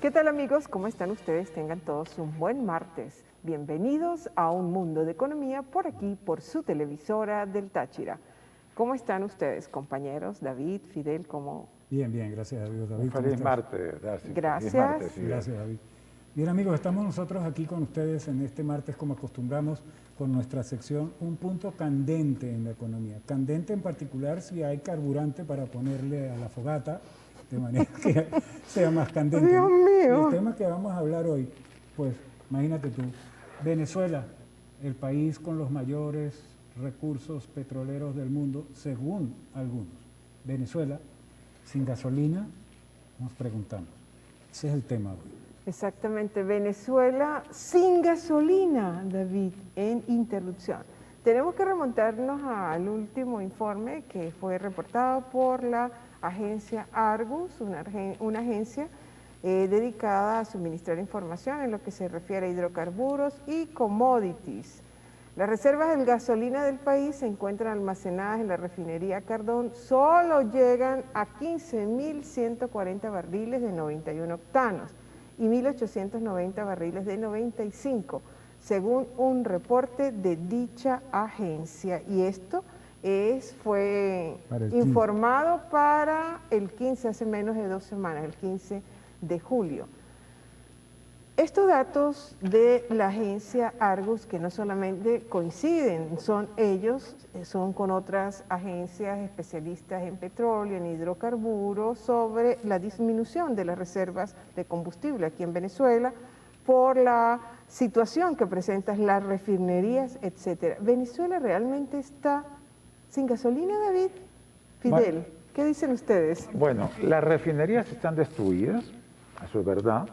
¿Qué tal amigos? ¿Cómo están ustedes? Tengan todos un buen martes. Bienvenidos a Un Mundo de Economía por aquí, por su televisora del Táchira. ¿Cómo están ustedes, compañeros? David, Fidel, ¿cómo? Bien, bien, gracias a Dios, David. Un feliz martes, Darcy. Gracias. Feliz martes, sí. Gracias, David. Bien, amigos, estamos nosotros aquí con ustedes en este martes, como acostumbramos, con nuestra sección Un Punto Candente en la Economía. Candente en particular si hay carburante para ponerle a la fogata, de manera que sea más candente. ¡Dios mío! Y el tema que vamos a hablar hoy, pues, imagínate tú, Venezuela, el país con los mayores recursos petroleros del mundo, según algunos. Venezuela, sin gasolina, nos preguntamos. Ese es el tema hoy. Exactamente, Venezuela sin gasolina, David, en interrupción. Tenemos que remontarnos al último informe que fue reportado por la agencia Argus, una agencia dedicada a suministrar información en lo que se refiere a hidrocarburos y commodities. Las reservas de gasolina del país se encuentran almacenadas en la refinería Cardón, solo llegan a 15.140 barriles de 91 octanos y 1.890 barriles de 95, según un reporte de dicha agencia. Y esto fue informado para el 15, hace menos de 2 semanas, el 15 de julio. Estos datos de la agencia Argus, que no solamente coinciden, son con otras agencias especialistas en petróleo, en hidrocarburos, sobre la disminución de las reservas de combustible aquí en Venezuela por la situación que presentan las refinerías, etcétera. ¿Venezuela realmente está sin gasolina, David? Fidel, bueno, ¿qué dicen ustedes? Bueno, las refinerías están destruidas, eso es verdad.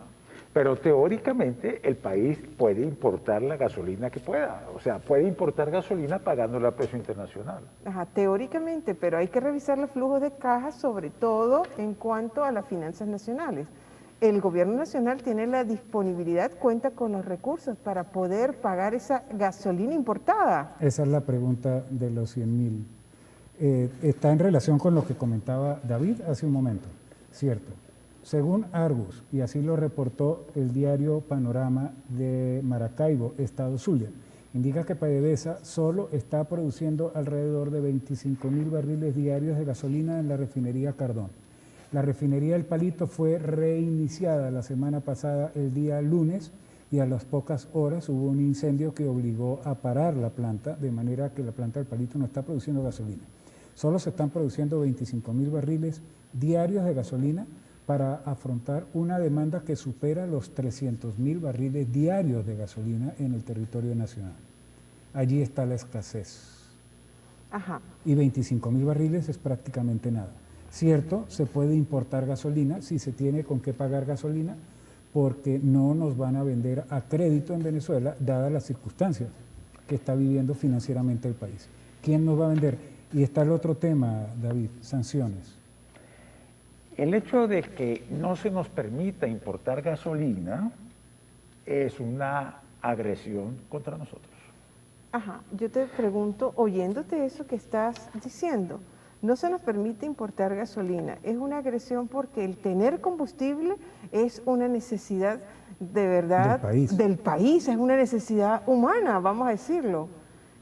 Pero teóricamente el país puede importar la gasolina que pueda, o sea, puede importar gasolina pagándola a precio internacional. Ajá, teóricamente, pero hay que revisar los flujos de caja, sobre todo en cuanto a las finanzas nacionales. El gobierno nacional tiene la disponibilidad, cuenta con los recursos para poder pagar esa gasolina importada. Esa es la pregunta de los 100.000. Está en relación con lo que comentaba David hace un momento, ¿cierto? Según Argus, y así lo reportó el diario Panorama de Maracaibo, Estado Zulia, indica que PDVSA solo está produciendo alrededor de 25.000 barriles diarios de gasolina en la refinería Cardón. La refinería El Palito fue reiniciada la semana pasada, el día lunes, y a las pocas horas hubo un incendio que obligó a parar la planta, de manera que la planta del Palito no está produciendo gasolina. Solo se están produciendo 25.000 barriles diarios de gasolina para afrontar una demanda que supera los 300.000 barriles diarios de gasolina en el territorio nacional. Allí está la escasez. Ajá. Y 25.000 barriles es prácticamente nada. Cierto, se puede importar gasolina si se tiene con qué pagar gasolina, porque no nos van a vender a crédito en Venezuela, dadas las circunstancias que está viviendo financieramente el país. ¿Quién nos va a vender? Y está el otro tema, David, sanciones. El hecho de que no se nos permita importar gasolina es una agresión contra nosotros. Ajá, yo te pregunto, oyéndote eso que estás diciendo, no se nos permite importar gasolina, es una agresión porque el tener combustible es una necesidad de verdad del país, es una necesidad humana, vamos a decirlo,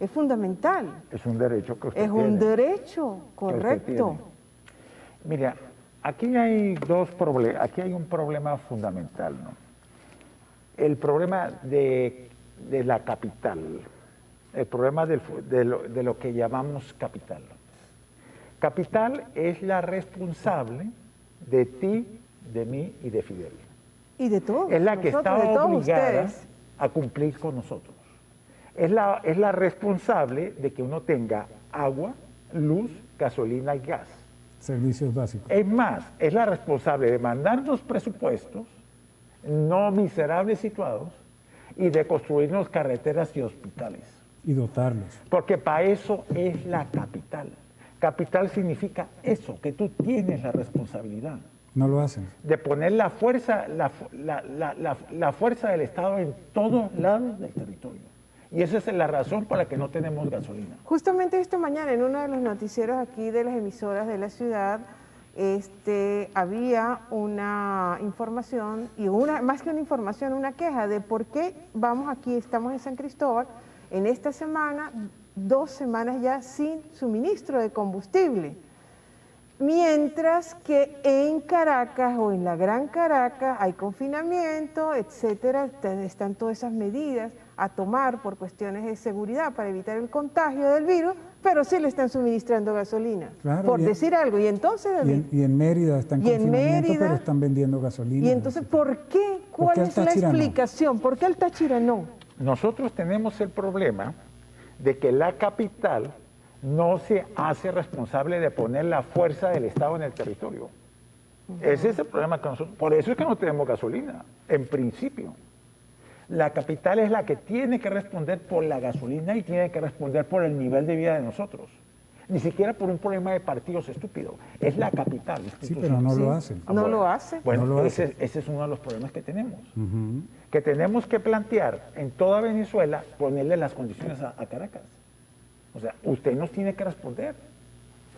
es fundamental. Es un derecho que usted tiene. Es un derecho, correcto. Mira, aquí hay un problema fundamental, ¿no? El problema de la capital, el problema de lo que llamamos capital. Capital es la responsable de ti, de mí y de Fidel. Y de todos. Es la que está obligada a cumplir con nosotros. Es la responsable de que uno tenga agua, luz, gasolina y gas. Servicios básicos. Es más, es la responsable de mandarnos presupuestos no miserables situados y de construirnos carreteras y hospitales. Y dotarlos. Porque para eso es la capital. Capital significa eso, que tú tienes la responsabilidad. No lo hacen. De poner la fuerza del Estado en todos lados del territorio. Y esa es la razón por la que no tenemos gasolina. Justamente esta mañana en uno de los noticieros aquí de las emisoras de la ciudad, había una información, y más que una información, una queja de por qué estamos en San Cristóbal, en esta semana, 2 semanas ya sin suministro de combustible. Mientras que en Caracas o en la Gran Caracas hay confinamiento, etcétera, están todas esas medidas a tomar por cuestiones de seguridad para evitar el contagio del virus, pero sí le están suministrando gasolina, Claro, por decir algo. Y entonces, David, y en Mérida está en confinamiento, pero están vendiendo gasolina. y entonces, ¿por qué? ¿Cuál es la explicación? ¿Por qué el Táchira no? Nosotros tenemos el problema de que la capital no se hace responsable de poner la fuerza del Estado en el territorio. Ese es el problema que nosotros... Por eso es que no tenemos gasolina, en principio. La capital es la que tiene que responder por la gasolina y tiene que responder por el nivel de vida de nosotros. Ni siquiera por un problema de partidos estúpido. Es la capital. Sí, pero no lo hacen. No lo hace. Bueno, no lo ese es uno de los problemas que tenemos. Que tenemos que plantear en toda Venezuela, ponerle las condiciones a Caracas. O sea, usted nos tiene que responder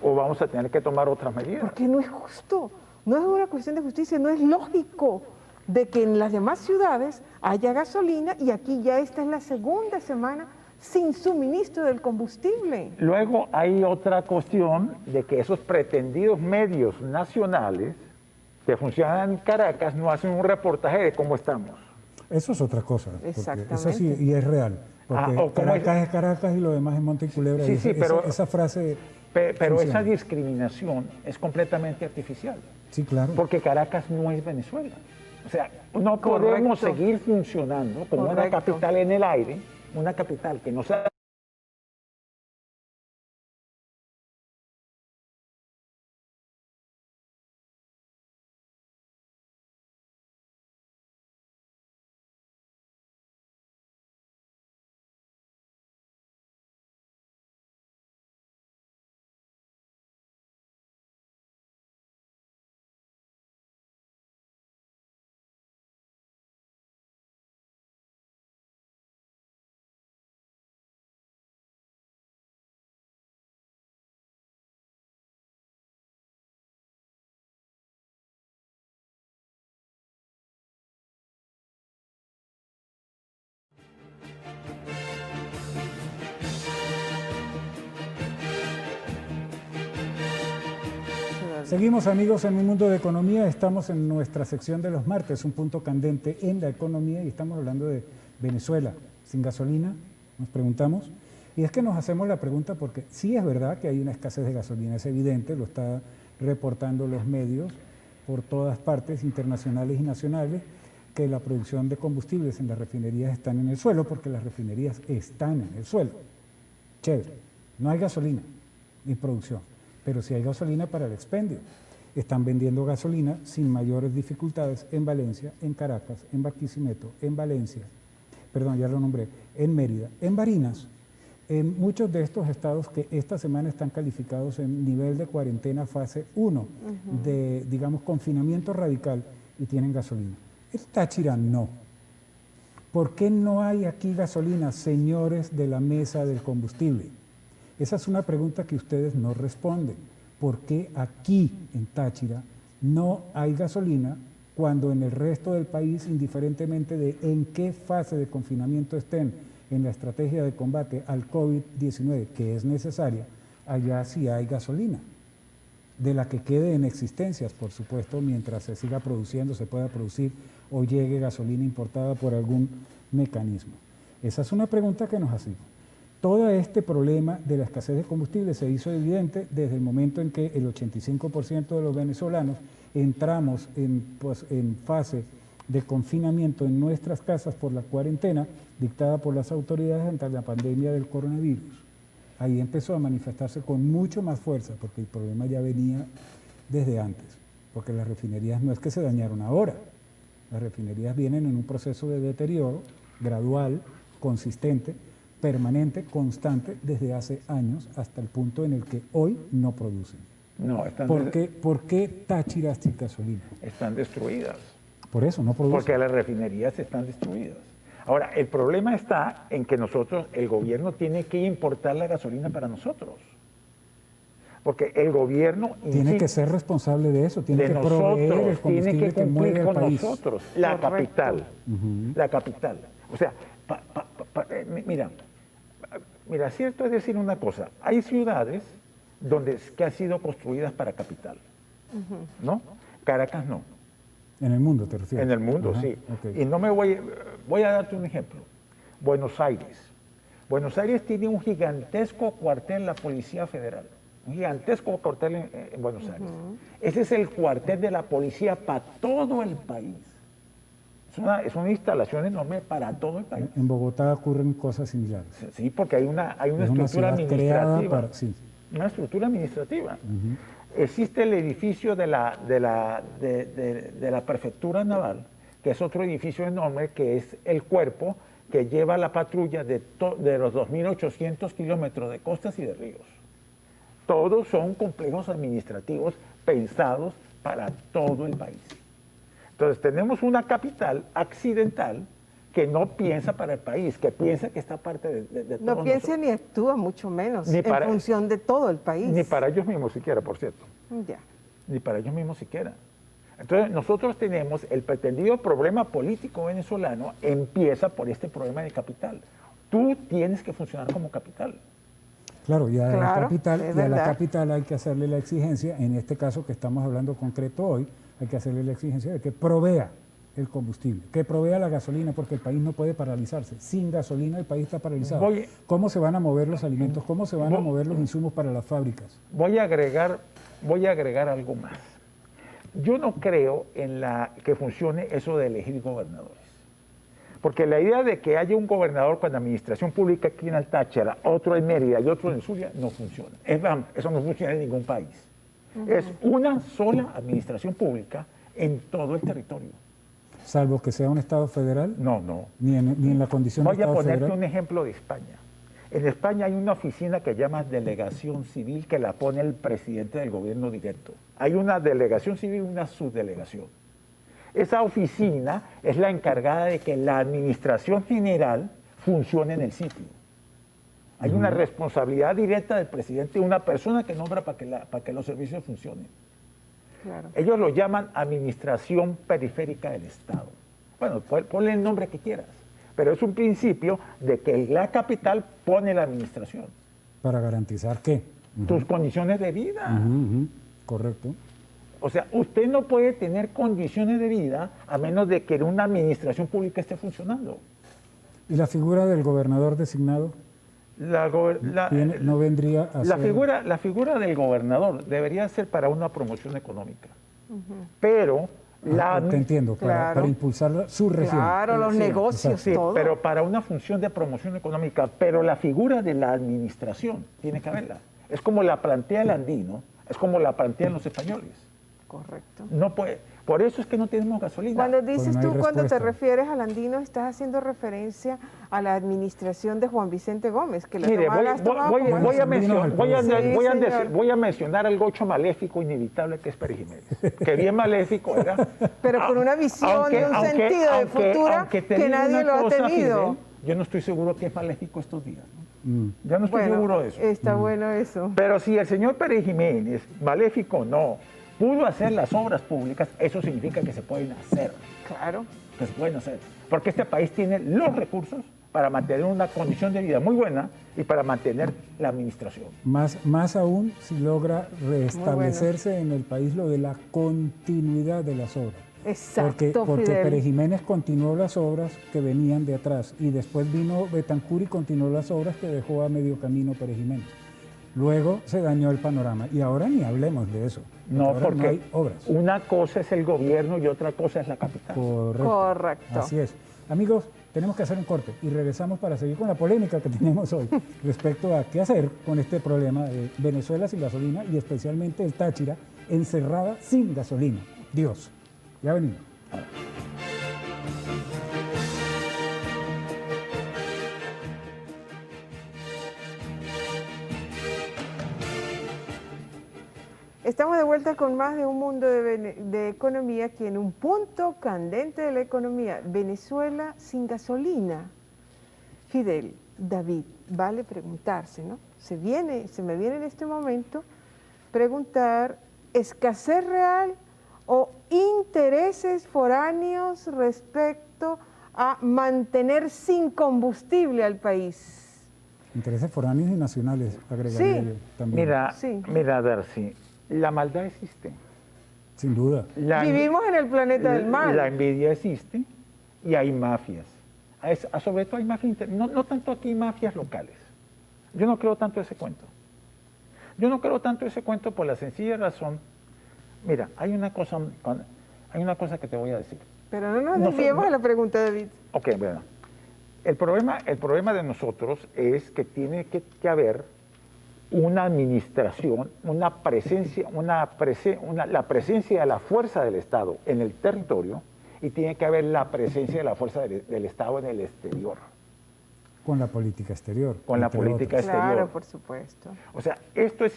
o vamos a tener que tomar otras medidas. Porque no es justo, no es una cuestión de justicia, no es lógico de que en las demás ciudades haya gasolina y aquí ya esta es la segunda semana sin suministro del combustible. Luego hay otra cuestión de que esos pretendidos medios nacionales que funcionan en Caracas no hacen un reportaje de cómo estamos. Eso es otra cosa. Exactamente. Eso sí, y es real. Porque Caracas es Caracas y lo demás es Monte y Culebra. Sí, sí, pero esa frase pero esa discriminación es completamente artificial. Sí, claro. Porque Caracas no es Venezuela. O sea, no podemos seguir funcionando como una capital en el aire, una capital que no sea... Seguimos, amigos, en un mundo de economía. Estamos en nuestra sección de los martes, un punto candente en la economía, y estamos hablando de Venezuela sin gasolina, nos preguntamos. Y es que nos hacemos la pregunta porque sí es verdad que hay una escasez de gasolina, es evidente, lo está reportando los medios por todas partes, internacionales y nacionales, que la producción de combustibles en las refinerías están en el suelo, porque las refinerías están en el suelo. Chévere, no hay gasolina ni producción, pero sí hay gasolina para el expendio. Están vendiendo gasolina sin mayores dificultades en Valencia, en Caracas, en Barquisimeto, en Valencia, perdón, ya lo nombré, en Mérida, en Barinas, en muchos de estos estados que esta semana están calificados en nivel de cuarentena fase 1, de, digamos, confinamiento radical, y tienen gasolina. El Táchira no. ¿Por qué no hay aquí gasolina, señores de la mesa del combustible? Esa es una pregunta que ustedes no responden. ¿Por qué aquí en Táchira no hay gasolina cuando en el resto del país, indiferentemente de en qué fase de confinamiento estén en la estrategia de combate al COVID-19, que es necesaria, allá sí hay gasolina? De la que quede en existencias, por supuesto, mientras se siga produciendo, se pueda producir o llegue gasolina importada por algún mecanismo. Esa es una pregunta que nos hacemos. Todo este problema de la escasez de combustible se hizo evidente desde el momento en que el 85% de los venezolanos entramos en fase de confinamiento en nuestras casas por la cuarentena dictada por las autoridades ante la pandemia del coronavirus. Ahí empezó a manifestarse con mucho más fuerza, porque el problema ya venía desde antes, porque las refinerías no es que se dañaron ahora, las refinerías vienen en un proceso de deterioro gradual, consistente, permanente, constante, desde hace años hasta el punto en el que hoy no producen. No, están ¿Por qué Táchira sin gasolina? Están destruidas. Por eso, no producen. Porque las refinerías están destruidas. Ahora, el problema está en que nosotros, el gobierno tiene que importar la gasolina para nosotros. porque el gobierno tiene que ser responsable de eso, tiene que proveer el combustible que mueve al país. Nosotros, la capital, la capital. O sea, mira, cierto es decir una cosa, hay ciudades que han sido construidas para capital, ¿no? Caracas no. En el mundo, ¿te refieres? En el mundo, Ajá, sí. okay. Y no me voy a darte un ejemplo. Buenos Aires. Buenos Aires tiene un gigantesco cuartel de la Policía Federal. Un gigantesco cuartel en Buenos Aires. Ese es el cuartel de la policía para todo el país. Es una instalación enorme para todo el país. En Bogotá ocurren cosas similares. Sí, porque hay una Es estructura administrativa. para, sí. Una estructura administrativa. Existe el edificio de la prefectura naval, que es otro edificio enorme, que es el cuerpo que lleva la patrulla de los 2.800 kilómetros de costas y de ríos. Todos son complejos administrativos pensados para todo el país. Entonces tenemos una capital accidental que no piensa para el país, que piensa que está parte de todo. No piensa ni actúa, mucho menos, Ni en función de todo el país. Ni para ellos mismos siquiera, por cierto. Ya. Ni para ellos mismos siquiera. Entonces nosotros tenemos el pretendido problema político venezolano, empieza por este problema de capital. Tú tienes que funcionar como capital. Claro, y a Claro, la capital hay que hacerle la exigencia, en este caso que estamos hablando concreto hoy, hay que hacerle la exigencia de que provea el combustible, que provea la gasolina, porque el país no puede paralizarse. Sin gasolina el país está paralizado. ¿Cómo se van a mover los alimentos? ¿Cómo se van a mover los insumos para las fábricas? Voy a agregar algo más. Yo no creo en que funcione eso de elegir gobernadores. Porque la idea de que haya un gobernador con administración pública aquí en Altáchira, otro en Mérida y otro en Zulia, no funciona. Eso no funciona en ningún país. Es una sola administración pública en todo el territorio. Salvo que sea un Estado federal. No, no. Ni en la condición de Estado federal. Voy a ponerte un ejemplo de España. En España hay una oficina que llama Delegación Civil, que la pone el presidente del gobierno directo. Hay una delegación civil y una subdelegación. Esa oficina es la encargada de que la administración general funcione en el sitio. Hay una responsabilidad directa del presidente, una persona que nombra para que los servicios funcionen. Claro. Ellos lo llaman administración periférica del Estado. Bueno, ponle el nombre que quieras, pero es un principio de que la capital pone la administración. ¿Para garantizar qué? Tus condiciones de vida. Correcto. O sea, usted no puede tener condiciones de vida a menos de que una administración pública esté funcionando. ¿Y la figura del gobernador designado? No vendría a ser... La figura del gobernador debería ser para una promoción económica. Pero... te entiendo, para impulsar su región. Claro, los negocios, sí, todo. pero para una función de promoción económica. Pero la figura de la administración tiene que haberla. Es como la plantea el andino, es como la plantean los españoles. Correcto. No puede. Por eso es que no tenemos gasolina. Cuando dices no hay cuando te respuesta. refieres al andino, estás haciendo referencia a la administración de Juan Vicente Gómez, que la Mire, voy a mencionar el gocho maléfico inevitable que es Pérez Jiménez. Que bien maléfico era. Pero con una visión y un sentido de futura que nadie lo ha tenido. Fidel, yo no estoy seguro que es maléfico estos días. Ya no estoy seguro de eso. Está bueno eso. Pero si el señor Pérez Jiménez, maléfico no, pudo hacer las obras públicas, eso significa que se pueden hacer. Claro. Que se pueden hacer. Porque este país tiene los recursos para mantener una condición de vida muy buena y para mantener la administración. Más aún si logra restablecerse en el país lo de la continuidad de las obras. Exacto, Porque Fidel. Pérez Jiménez continuó las obras que venían de atrás y después vino Betancur y continuó las obras que dejó a medio camino Pérez Jiménez. Luego se dañó el panorama y ahora ni hablemos de eso. No, ahora porque no hay obras. una cosa es el gobierno y otra cosa es la capital. Correcto. Así es. Amigos, tenemos que hacer un corte y regresamos para seguir con la polémica que tenemos hoy respecto a qué hacer con este problema de Venezuela sin gasolina y especialmente el Táchira encerrada sin gasolina. Dios, ya venimos. Estamos de vuelta con más de un mundo de economía, aquí en un punto candente de la economía. Venezuela sin gasolina. Fidel, David, vale preguntarse, ¿no? Se me viene en este momento preguntar, ¿escasez real o intereses foráneos respecto a mantener sin combustible al país? Intereses foráneos y nacionales, agregaría Sí. yo también. Mira, Sí. mira, Darcy, la maldad existe. Sin duda. Vivimos en el planeta del mal. La envidia existe y hay mafias. Sobre todo hay mafias, no tanto aquí mafias locales. Yo no creo tanto ese cuento. Yo no creo tanto ese cuento por la sencilla razón. Mira, hay una cosa que te voy a decir. Pero no nos No, desviemos de la pregunta, David. Ok, bueno. El problema de nosotros es que tiene que haber una administración, la presencia de la fuerza del Estado en el territorio y tiene que haber la presencia de la fuerza del Estado en el exterior. Con la política exterior. Con la entre política otras. exterior. Claro, por supuesto. O sea, esto es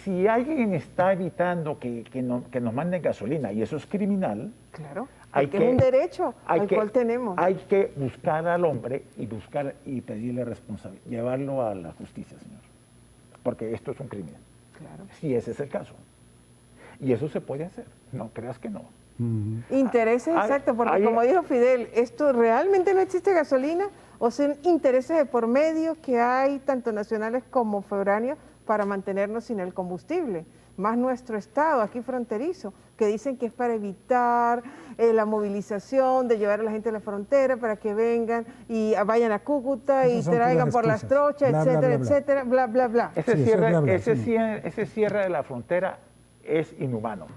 si alguien está evitando que nos manden gasolina y eso es criminal, Claro. Hay Porque es un derecho al cual tenemos. hay que buscar al hombre y pedirle responsabilidad, llevarlo a la justicia, señor. Porque esto es un crimen. Claro. Si ese es el caso. Y eso se puede hacer. No creas que no. Ujú. Intereses, exacto, porque como dijo Fidel, ¿esto realmente no existe gasolina? ¿O son intereses de por medio que hay, tanto nacionales como foráneos, para mantenernos sin el combustible? Más nuestro Estado, aquí fronterizo, que dicen que es para evitar la movilización, de llevar a la gente a la frontera para que vengan y vayan a Cúcuta Esas y son traigan puras por las excusas. trochas, Bla, bla, etcétera, bla, bla. etcétera, bla, bla, bla. Ese Sí, eso es bla, bla, sí. ese cierre de la frontera es inhumano.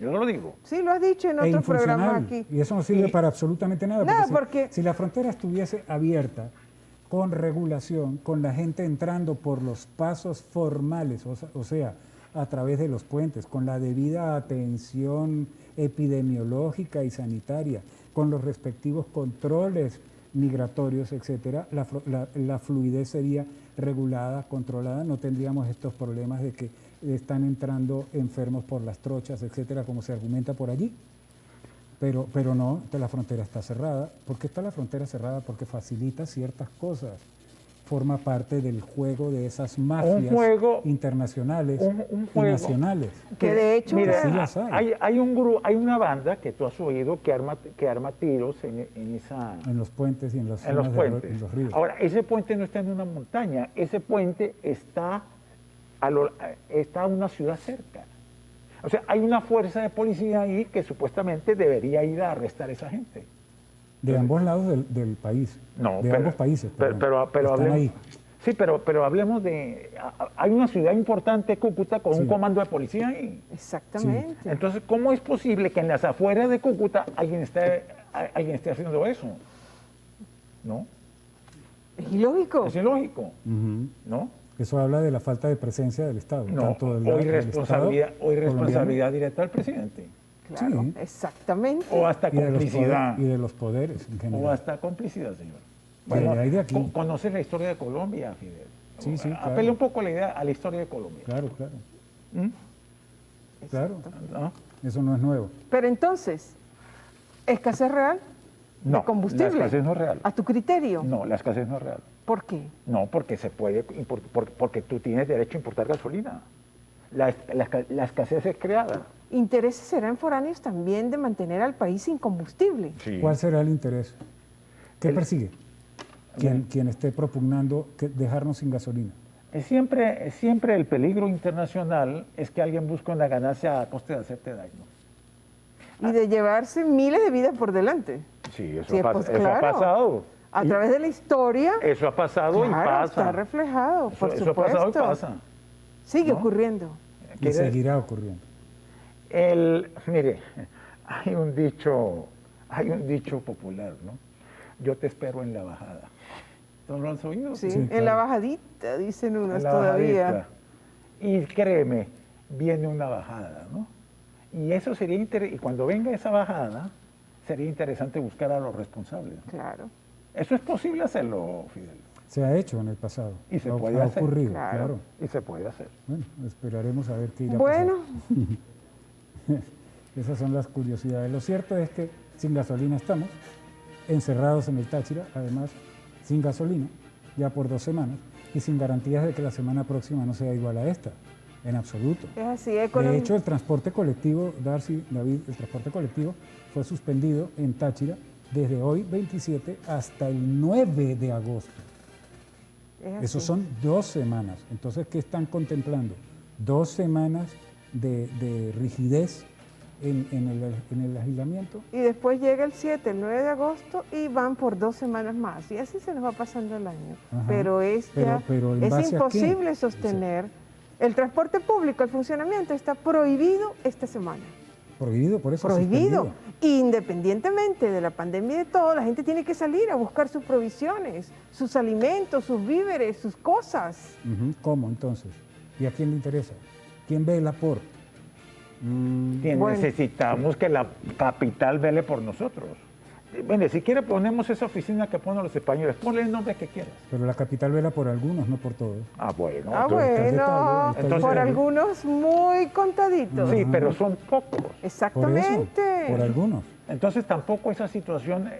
Yo no lo digo. Sí, lo has dicho en E otros programas infuncional. aquí. Y eso no sirve para absolutamente nada. Nada, si- porque- si la frontera estuviese abierta, con regulación, con la gente entrando por los pasos formales, o sea, a través de los puentes, con la debida atención epidemiológica y sanitaria, con los respectivos controles migratorios, etcétera, la fluidez sería regulada, controlada, no tendríamos estos problemas de que están entrando enfermos por las trochas, etcétera, como se argumenta por allí. Pero no, la frontera está cerrada. ¿Por qué está la frontera cerrada? Porque facilita ciertas cosas. Forma parte del juego de esas mafias internacionales un y juego. nacionales. Que de hecho, Mira, sí las hay. hay una banda que tú has oído que arma tiros en En los puentes y en las en los zonas puentes. en los ríos. Ahora, ese puente no está en una montaña, ese puente está a una ciudad cerca. O sea, hay una fuerza de policía ahí que supuestamente debería ir a arrestar a esa gente. De ambos lados del país. No, de ambos países. pero están hablemos, ahí. sí, pero hablemos de... Hay una ciudad importante, Cúcuta, con un Sí. comando de policía ahí. exactamente. Entonces, ¿cómo es posible que en las afueras de Cúcuta alguien esté haciendo eso? ¿No? Es ilógico. Es ilógico, Ujú. ¿no? Eso habla de la falta de presencia del Estado. No, tanto del o del irresponsabilidad, Estado o irresponsabilidad colombiano directa del presidente. Claro, Sí. exactamente. O hasta y de los complicidad. y de los poderes en general. O hasta complicidad, señor. Bueno, hay de aquí. Conoces la historia de Colombia, Fidel. Sí, sí, claro. Apele un poco a la historia de Colombia. Claro, claro. ¿Mm? Claro, ¿No? eso no es nuevo. Pero entonces, ¿escasez real No, de combustible? la escasez no es real. ¿A tu criterio? No, la escasez no es real. ¿Por qué? No, porque se puede, porque tú tienes derecho a importar gasolina. La escasez es creada. ¿Intereses serán foráneos también de mantener al país sin combustible? Sí. ¿Cuál será el interés? ¿Qué El- persigue? Quien esté propugnando dejarnos sin gasolina. Siempre el peligro internacional es que alguien busque una ganancia a costa de hacerte daño. Y de llevarse miles de vidas por delante. Sí, eso, Sí, pues, eso ha claro. pasado. A Y través de la historia, eso ha pasado y claro, pasa. está reflejado, por Eso supuesto. ha pasado y pasa. Sigue ¿No? ocurriendo. Y Quiere- seguirá ocurriendo. Mire, hay un dicho popular, ¿no? Yo te espero en la bajada. ¿Tú lo has oído? Sí, Sí, en claro. la bajadita, dicen unos En la todavía. bajadita. Y créeme, viene una bajada, ¿no? Y eso sería y cuando venga esa bajada, sería interesante buscar a los responsables. Claro. Eso es posible hacerlo, Fidel. Se ha hecho en el pasado. Y se ha, puede ha hacer. ocurrido, Claro. claro. Y se puede hacer. Bueno, esperaremos a ver qué irá Bueno, pasando. Esas son las curiosidades. Lo cierto es que sin gasolina estamos, encerrados en el Táchira, además sin gasolina, ya por 2 semanas, y sin garantías de que la semana próxima no sea igual a esta. en absoluto. Es así, De hecho, el transporte colectivo, Darcy, David, el transporte colectivo fue suspendido en Táchira desde hoy 27 hasta el 9 de agosto. Eso son 2 semanas. Entonces, ¿qué están contemplando? 2 semanas de rigidez en el aislamiento. Y después llega el 7, el 9 de agosto y van por 2 semanas más. Y así se nos va pasando el año. Ajá. Pero Pero ¿en es base a qué? imposible sostener. El transporte público, el funcionamiento está prohibido esta semana. Prohibido, por eso Prohibido. suspendido. Independientemente de la pandemia y de todo, la gente tiene que salir a buscar sus provisiones, sus alimentos, sus víveres, sus cosas. Ujú. ¿Cómo entonces? ¿Y a quién le interesa? ¿Quién vela por? Necesitamos que la capital vele por nosotros. Bueno, si quiere ponemos esa oficina que ponen los españoles, ponle el nombre que quieras. Pero la capital vela por algunos, no por todos. Ah, bueno. Bueno, entonces- por algunos muy contaditos. Sí, pero son pocos. Por Exactamente. eso, por algunos. Entonces tampoco esa situación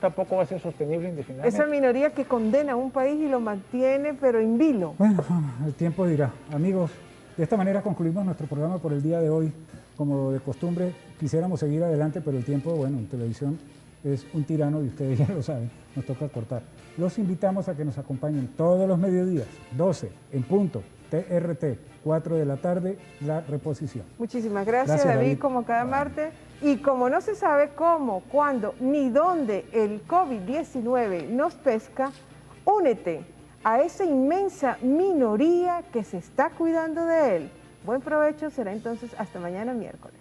tampoco va a ser sostenible indefinidamente. Esa minoría que condena a un país y lo mantiene, pero en vilo. Bueno, el tiempo dirá. Amigos, de esta manera concluimos nuestro programa por el día de hoy. Como de costumbre, quisiéramos seguir adelante, pero el tiempo, bueno, en televisión es un tirano y ustedes ya lo saben, nos toca cortar. Los invitamos a que nos acompañen todos los mediodías, 12 en punto, TRT, 4 de la tarde, la reposición. Muchísimas gracias, Gracias, David, David. como cada martes. Y como no se sabe cómo, cuándo, ni dónde el COVID-19 nos pesca, únete a esa inmensa minoría que se está cuidando de él. Buen provecho, será entonces hasta mañana miércoles.